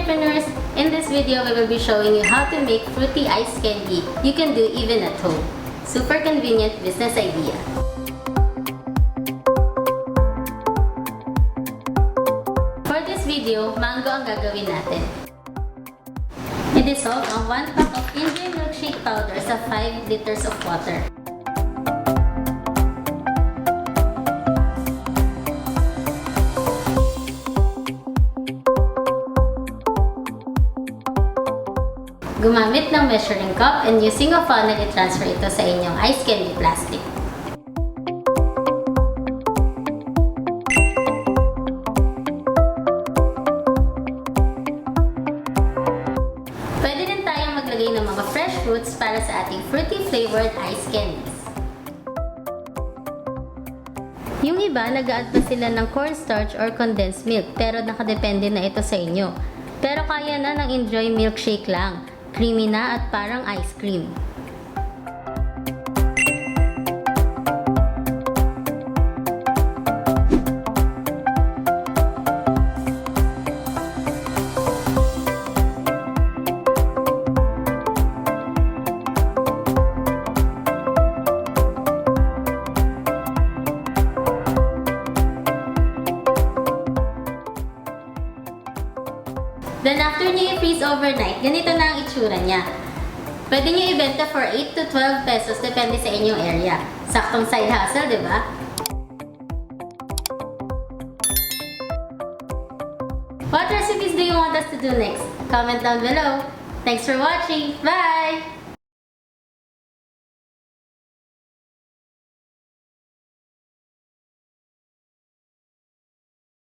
entrepreneurs! In this video, we will be showing you how to make fruity ice candy you can do even at home. Super convenient business idea. For this video, mango ang gagawin natin. I-dissolve ang 1 pack of inJoy milkshake powder sa 5 liters of water. Gumamit ng measuring cup and using a funnel, i-transfer ito sa inyong ice candy plastic. Pwede din tayong maglagay ng mga fresh fruits para sa ating fruity flavored ice candies. Yung iba, nag-a-add pa sila ng cornstarch or condensed milk, pero nakadepende na ito sa inyo. Pero kaya na ng inJoy milkshake lang. Creamy na at parang ice cream. Then after nyo i-freeze overnight, ganito na ang itsura niya. Pwede nyo ibenta for 8 to 12 pesos depende sa inyong area. Saktong side hustle, di ba? What recipes do you want us to do next? Comment down below. Thanks for watching. Bye!